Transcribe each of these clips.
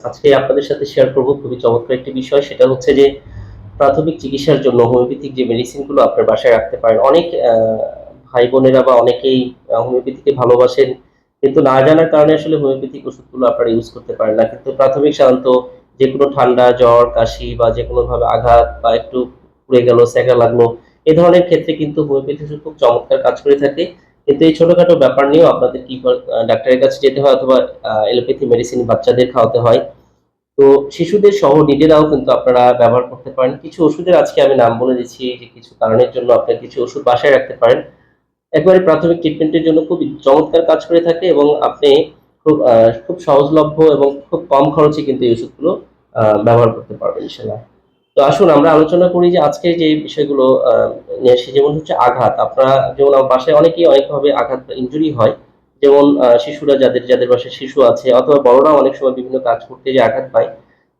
আজকে আপনাদের সাথে শেয়ার করব খুবই চমৎকার একটি বিষয়। সেটা হচ্ছে যে প্রাথমিক চিকিৎসার জন্য হোমিওপ্যাথিক যে মেডিসিন গুলো আপনার বাসায় রাখতে পারেন। অনেক ভাই-বোনেরা বা অনেকেই হোমিওপ্যাথিকে ভালোবাসেন। কিন্তু না জানার কারণে আসলে হোমিওপ্যাথিক ওষুধগুলো আপনারা ইউজ করতে পারেন না। কিন্তু প্রাথমিক সাধারণত যেকোনো ঠান্ডা, জ্বর, কাশি বা যেকোনোভাবে আঘাত বা একটু পুড়ে গেল, সেঁকা লাগলো, এ ধরনের ক্ষেত্রে কিন্তু হোমিওপ্যাথি ওষুধ খুব চমৎকার কাজ করে থাকে। কিন্তু এই ছোটখাটো ব্যাপার নিয়েও আপনাদের কি ডাক্তারের কাছে যেতে হয় অথবা এলোপ্যাথি মেডিসিন বাচ্চাদের খাওয়াতে হয়। তো শিশুদের সহ নিজেরাও কিন্তু আপনারা ব্যবহার করতে পারেন। কিছু ওষুধের আজকে আমি নাম বলে দিচ্ছি যে কিছু কারণের জন্য আপনারা কিছু ওষুধ বাসায় রাখতে পারেন। একেবারে প্রাথমিক ট্রিটমেন্টের জন্য খুবই চমৎকার কাজ করে থাকে এবং আপনি খুব সহজলভ্য এবং খুব কম খরচে কিন্তু এই ওষুধগুলো ব্যবহার করতে পারবেন ইনশাআল্লাহ। তো আসুন আমরা আলোচনা করি যে আজকে যে বিষয়গুলো নিয়ে এসেছি, যেমন হচ্ছে আঘাত। আপনারা যেমন আমার বাসায় অনেকেই অনেকভাবে আঘাত বা ইনজুরি হয়। যেমন শিশুরা যাদের বাসায় শিশু আছে অথবা বড়রাও অনেক সময় বিভিন্ন কাজ করতে যেয়ে আঘাত পায়।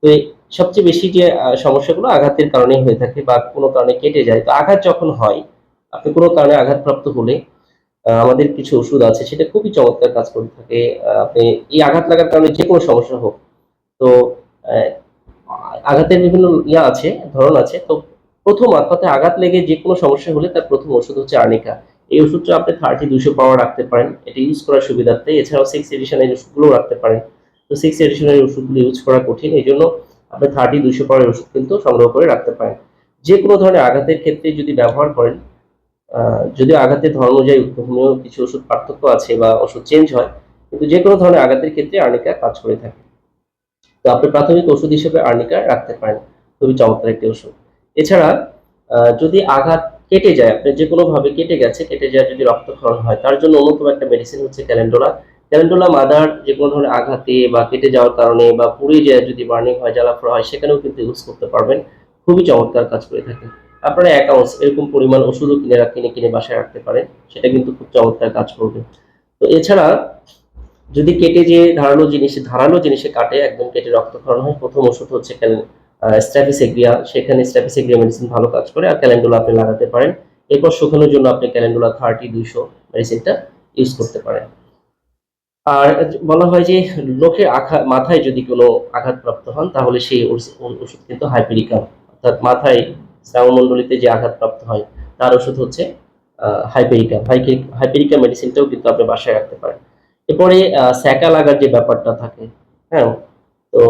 তো এই সবচেয়ে বেশি যে সমস্যাগুলো আঘাতের কারণেই হয়ে থাকে বা কোনো কারণে কেটে যায়। তো আঘাত যখন হয়, আপনি কোনো কারণে আঘাতপ্রাপ্ত হলে আমাদের কিছু ওষুধ আছে সেটা খুবই চমৎকার কাজ করে থাকে। আপনি এই আঘাত লাগার কারণে যেকোনো সমস্যা হোক। তো অ্যা আঘাতের বিভিন্ন আছে, ধরন আছে। তো ১ম কথায় আঘাত লেগে যেকোনো সমস্যা হলে তার ১ম ওষুধ হচ্ছে আর্নিকা। এই ওষুধটা আপনি 30-200 পাওয়ার রাখতে পারেন। এটা ইউজ করার সুবিধার্থে। এছাড়াও 6 এডিশন এর ওষুধগুলোও রাখতে পারেন। তো 6 এডিশন এর ওষুধগুলো ইউজ করা কঠিন। এজন্য আপনি 30-200 পাওয়ার ওষুধ কিন্তু সংগ্রহ করে রাখতে পারেন। যেকোনো ধরনের আঘাতের ক্ষেত্রে যদি ব্যবহার করেন, আ যদিও আঘাতের ধরন অনুযায়ী হোমিও কিছু ওষুধ পার্থক্য আছে বা ওষুধ চেঞ্জ হয়। কিন্তু যেকোনো ধরনের আঘাতের ক্ষেত্রে আর্নিকা কাজ করে থাকে। তো আপনি প্রাথমিক ওষুধ হিসেবে আর্নিকা রাখতে পারেন। খুবই চমৎকার একটি ওষুধ। এছাড়া যদি আঘাত কেটে যায়, আপনার যেকোনোভাবে কেটে গেছে, কেটে যায় যদি রক্তক্ষরণ হয়, তার জন্য অন্যতম একটা মেডিসিন হচ্ছে ক্যালেন্ডুলা। ক্যালেন্ডুলা মাদার যেকোনো ধরনের আঘাতে বা কেটে যাওয়ার কারণে বা পুড়ে যায় যদি বার্নিং হয়, জ্বালা-পোড়া হয়, সেখানেও কিন্তু ইউজ করতে পারবেন। খুবই চমৎকার কাজ করে থাকে। আপনারা ১ আউন্স এরকম পরিমাণ ওষুধও কিনে বাসায় রাখতে পারেন। সেটা কিন্তু খুব চমৎকার কাজ করবে। তো এছাড়া যদি কেটে যেয়ে ধারালো জিনিসে কাটে, একদম কেটে রক্তক্ষরণ হয়, ১ম ওষুধ হচ্ছে স্ট্র্যাপিসেগ্রিয়া। সেখানে স্ট্র্যাপিসেগ্রিয়া মেডিসিন ভালো কাজ করে। আর ক্যালেন্ডুলা আপনি লাগাতে পারেন। এরপর শুকানোর জন্য আপনি ক্যালেন্ডুলা 30-200 মেডিসিনটা ইউজ করতে পারেন। আর বলা হয় যে লোকের মাথায় যদি কোনো আঘাতপ্রাপ্ত হন তাহলে সেই ওষুধ কিন্তু হাইপেরিকাম। অর্থাৎ মাথায় শ্রাবণমণ্ডলীতে যে আঘাতপ্রাপ্ত হয় তার ওষুধ হচ্ছে হাইপেরিকাম। হাইপেরিকাম মেডিসিনটাও কিন্তু আপনি বাসায় রাখতে পারেন। এরপরে স্যাকা লাগার যে ব্যাপারটা থাকে, হ্যাঁ? তো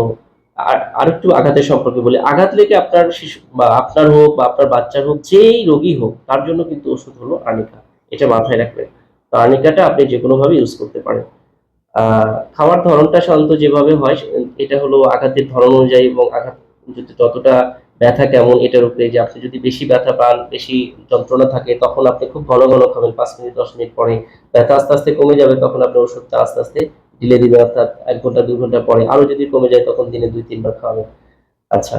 আরেকটু আঘাতের সম্পর্কে বলি। আঘাত লেগে আপনার শিশু বা আপনার হোক বা আপনার বাচ্চার হোক, যেই রোগী হোক তার জন্য কিন্তু ওষুধ হলো আর্নিকা। এটা মাথায় রাখবেন। তো আর্নিকাটা আপনি যেকোনোভাবে ইউজ করতে পারেন। আ খাওয়ার ধরনটা সাধারণত যেভাবে হয় এটা হলো আঘাতের ধরন অনুযায়ী এবং আঘাত যতটা ব্যথা কেমন এটার উপরে, যে আপনি যদি বেশি ব্যথা পান, বেশি যন্ত্রণা থাকে তখন আপনি খুব ঘন খাবেন ৫ মিনিট ১০ মিনিট পরে। ব্যথা আস্তে কমে যাবে তখন আপনি ওষুধটা আস্তে ঢিলে দিবেন, অর্থাৎ ১ ঘন্টা ২ ঘন্টা পরে। আরো যদি কমে যায় তখন দিনে ২-৩ বার খাওয়াবেন। আচ্ছা।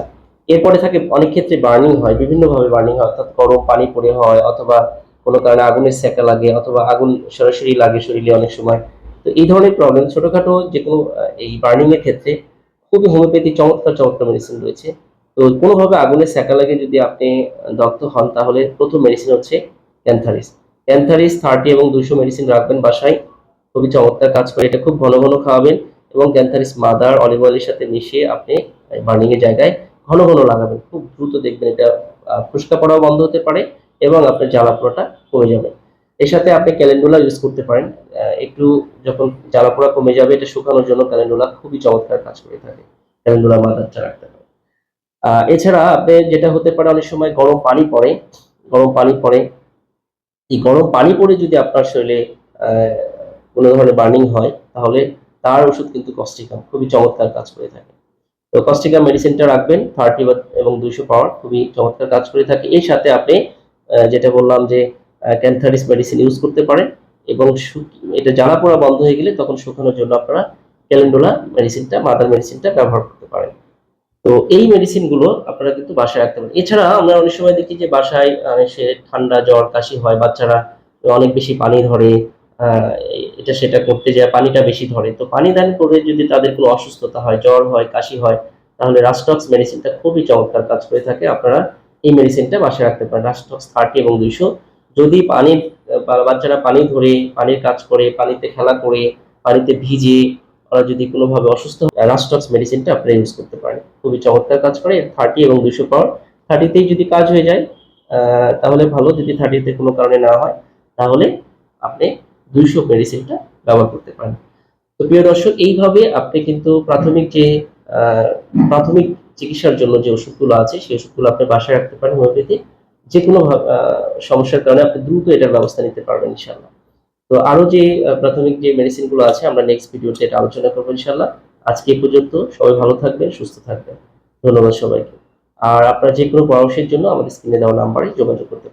এরপরে থাকে অনেক ক্ষেত্রে বার্নিং হয়, বিভিন্নভাবে বার্নিং হয়। অর্থাৎ গরম পানি পড়ে হয় অথবা কোনো কারণে আগুনের সেকা লাগে অথবা আগুন সরাসরি লাগে শরীরে অনেক সময়। তো এই ধরনের প্রবলেম ছোটখাটো যেকোনো এই বার্নিং এর ক্ষেত্রে খুবই হোমিওপ্যাথি চমৎকার মেডিসিন রয়েছে। তো কোনোভাবে আগুনের সেকা লাগে যদি আপনি দগ্ধ হন তাহলে ১ম মেডিসিন হচ্ছে ক্যান্থারিস। ক্যান্থারিস 30 এবং 200 মেডিসিন রাখবেন বাসায়। খুবই চমৎকার কাজ করে। এটা খুব ঘন খাওয়াবেন এবং ক্যান্থারিস মাদার অলিভ অয়েলের সাথে মিশিয়ে আপনি বার্নিং এর জায়গায় ঘন লাগাবেন। খুব দ্রুত দেখবেন এটা ফোস্কা পড়াও বন্ধ হতে পারে এবং আপনার জ্বালা-পোড়াটা কমে যাবে। এর সাথে আপনি ক্যালেন্ডুলা ইউজ করতে পারেন। একটু যখন জ্বালা-পোড়া কমে যাবে এটা শুকানোর জন্য ক্যালেন্ডুলা খুবই চমৎকার কাজ করে থাকে। ক্যালেন্ডুলা মাদারটা রাখতে পারেন। এছাড়া আপনি যেটা হতে পারে অনেক সময় গরম পানি পড়ে। এই গরম পানি পড়ে যদি আপনার শরীরে আ কোন ধরনের বার্নিং হয় তাহলে তার ওষুধ কিন্তু কস্টিকাম খুবই চমৎকার কাজ করে থাকে। তো কস্টিকাম মেডিসিনটা রাখবেন 30 এবং 200 পাওয়ার খুবই চমৎকার কাজ করে থাকে। এর সাথে আপনি যেটা বললাম যে ক্যান্থারিস মেডিসিন ইউজ করতে পারেন এবং এটা জ্বালা-পোড়া বন্ধ হয়ে গেলে তখন শুকানোর জন্য আপনারা ক্যালেন্ডুলা মেডিসিনটা, মাদার মেডিসিনটা ব্যবহার করতে পারেন। তো এই মেডিসিন গুলো আপনারা কিন্তু বাসায় রাখতে পারেন। এছাড়া আমরা অনেক সময় দেখি যে বাসায় সে ঠান্ডা, জ্বর, কাশি হয়, বাচ্চারা অনেক বেশি পানি ধরে, আ এটা সেটা করতে যায় পানিটা বেশি ধরে। তো পানি দান করে যদি তাদের কোনো অসুস্থতা হয়, জ্বর হয়, কাশি হয়, তাহলে রাস্টক্স মেডিসিনটা খুবই চমৎকার কাজ করে থাকে। আপনারা এই মেডিসিনটা বাসায় রাখতে পারেন। রাস্টক্স 30 এবং 200 যদি বাচ্চারা পানি ধরে, পানির কাজ করে, পানিতে খেলা করে, পানিতে ভিজে আপনারা যদি কোনোভাবে অসুস্থ রাস্টক্স মেডিসিনটা আপনারা ইউজ করতে পারেন, খুবই চমৎকার কাজ করে। 30 এবং 200 পাওয়ার, 30তেই যদি কাজ হয়ে যায় তাহলে ভালো, যদি 30তে কোনো কারণে না হয় তাহলে আপনি 200 মেডিসিনটা ব্যবহার করতে পারেন। তো প্রিয় দর্শক, এইভাবে আপনি কিন্তু আহ, প্রাথমিক চিকিৎসার জন্য যে ওষুধগুলো আছে সেই ওষুধগুলো আপনি বাসায় রাখতে পারেন হোমিওপ্যাথি। যে কোনো সমস্যার কারণে আপনি দ্রুত এটার ব্যবস্থা নিতে পারবেন ইনশাল্লাহ। তো আরো যে প্রাথমিক যে মেডিসিন গুলো আছে আমরা নেক্সট ভিডিওতে এটা আলোচনা করবো ইনশাল্লাহ। আজকে এই পর্যন্ত, সবাই ভালো থাকবেন, সুস্থ থাকবেন। ধন্যবাদ সবাইকে। আর আপনার যে কোনো পরামর্শের জন্য আমাদের স্ক্রিনে দেওয়া নাম্বারে যোগাযোগ করতে পারেন।